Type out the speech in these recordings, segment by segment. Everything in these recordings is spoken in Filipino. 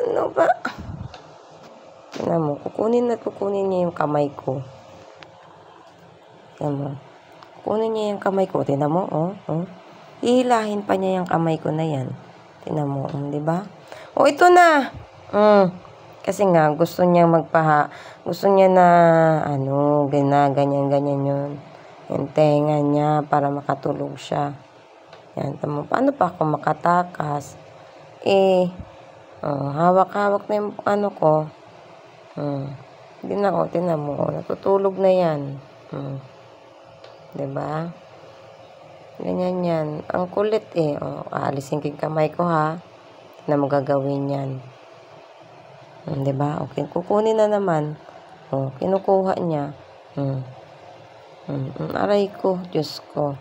Ano ba? Tignan mo, kukunin niya yung kamay ko. Tignan mo. Kukunin niya yung kamay ko. Tignan mo, Hihilahin pa niya yung kamay ko na yan. Tignan mo, di ba? Ito na. Kasi nga, gusto niya gusto niya na, ganyan yun. Yung tenga niya para makatulog siya. Yan, tamo. Paano pa ako makatakas? Hawak-hawak na yung ko. Hindi na ako, tignan mo. Natutulog na yan. Diba? Ganyan yan. Ang kulit aalisin ko yung kamay ko ha. Na mo gagawin yan. Diba? Okay, kukunin na naman. Kinukuha niya. Aray ko, Diyos ko.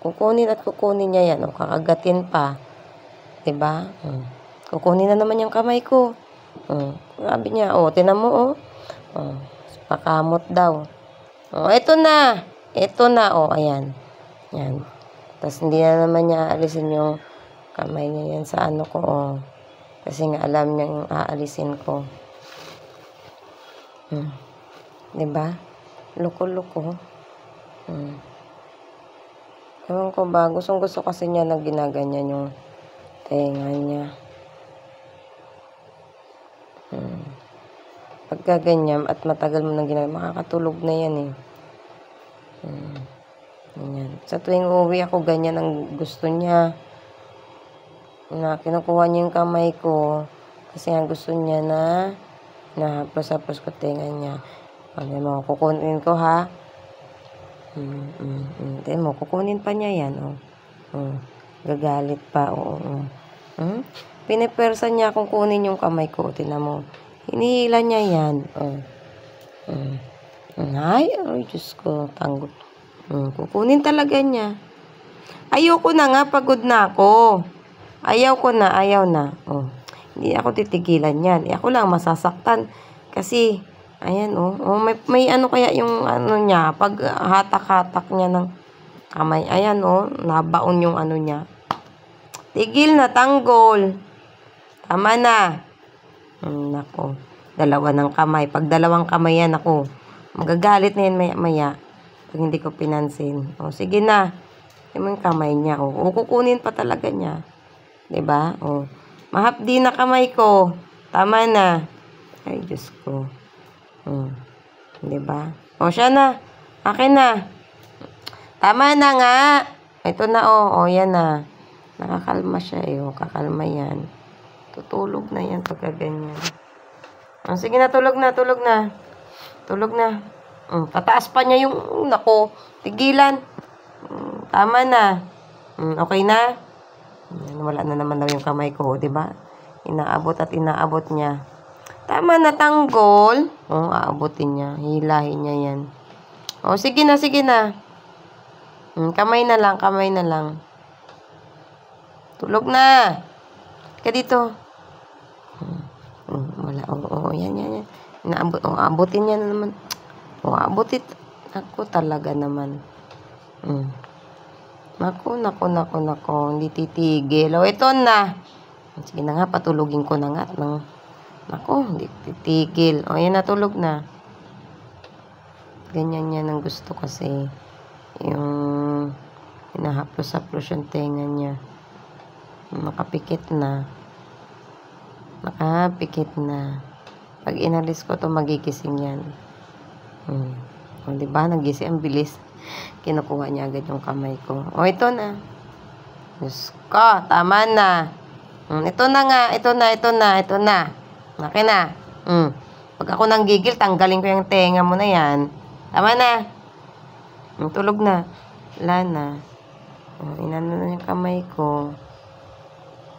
Kukunin niya yan. Kakagatin pa. Diba? Kukunin na naman yung kamay ko. Sabi niya, tinan mo, pakamot daw. Ito na. Ito na, ayan. Yan. Tapos hindi na naman niya aalisin yung kamay niya yan sa ko, Kasi nga alam niya yung aalisin ko. Diba? Luko-luko. Ewan ko ba, gusto kasi niya na ginaganyan yung tenga niya. Pagka ganyan at matagal mo nang ginagawa, makakatulog na yan Ganyan. Sa tuwing uwi ako, ganyan ang gusto niya. Na kinukuha niya yung kamay ko. Kasi nga gusto niya na haplos-haplos ko tenga niya. Ano mo, kukunin ko ha. Tignan mo, kukunin pa niya yan. Gagalit pa. Pinipersa niya akong kunin yung kamay ko. Tignan mo. Hinihila niya yan. Ay, Diyos ko. Tanggol. Kukunin talaga niya. Ayoko na nga. Pagod na ako. Ayaw na. Hindi ako titigilan yan. Ako lang masasaktan. Kasi, ayan may kaya yung niya. Pag hatak-hatak niya ng kamay. Ayan nabaon yung niya. Tigil na, tanggol. Tama na. Nako. Dalawa ng kamay. Pag dalawang kamay yan, ako. Magagalit na yan maya-maya. Pag hindi ko pinansin. Sige na. Yung kamay niya. Kukunin pa talaga niya. Diba? Mahapdi na kamay ko. Tama na. Ay, Diyos ko. Diba? Siya na. Akin na. Tama na nga. Ito na yan na. Nakakalma siya kakalma yan. Tutulog na yan pagka ganyan. Sige na, tulog na. Tataas pa niya yung, nako, tigilan. Tama na. Okay na? Wala na naman daw yung kamay ko, diba? Inaabot niya. Tama na, tanggol. Aabotin niya. Hilahin niya yan. Sige na. Kamay na lang. Tulog na. Ka dito. Wala. Yan. Abutin niya na naman. Abutin. Ako talaga naman. Naku. Hindi titigil. Ito na. Sige na nga, patulugin ko na nga. Naku, hindi titigil. Yan, natulog na. Ganyan yan ang gusto kasi. Yung hinahaplos-haplos yung tenga niya. Nakapikit na. Pag inalis ko to magigising yan. Diba? Nagising. Ang bilis. Kinukuha niya agad yung kamay ko. Ito na. Diyos ko. Tama na. Ito na nga. Ito na. Akin na. Pag ako nang gigil, tanggalin ko yung tenga mo na yan. Tama na. Tulog na. Wala na. Inano na yung kamay ko.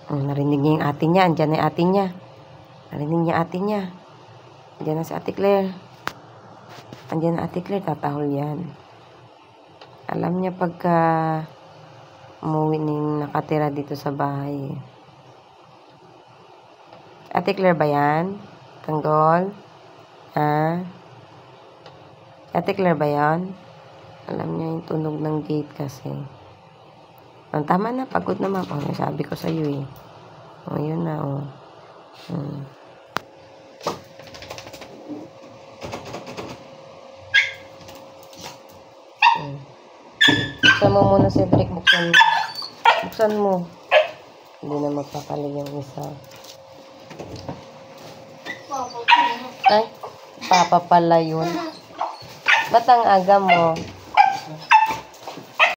Narinig niya yung ate niya. Andyan na yung ate niya. Narinig niya ate niya. Andyan na si Ate Claire. Tatahol yan. Alam niya pagka umuwi nakatira dito sa bahay. Ate Claire ba yan? Tanggol? Ate Claire ba yan? Alam niya yung tunog ng gate kasi. Tama na, pagod naman. Sabi ko sa'yo Yun na Buksan mo muna, Cedric. Buksan mo. Buksan mo. Hindi na magpapali yung isa. Ay, papa pala yun. Ba't ang aga mo?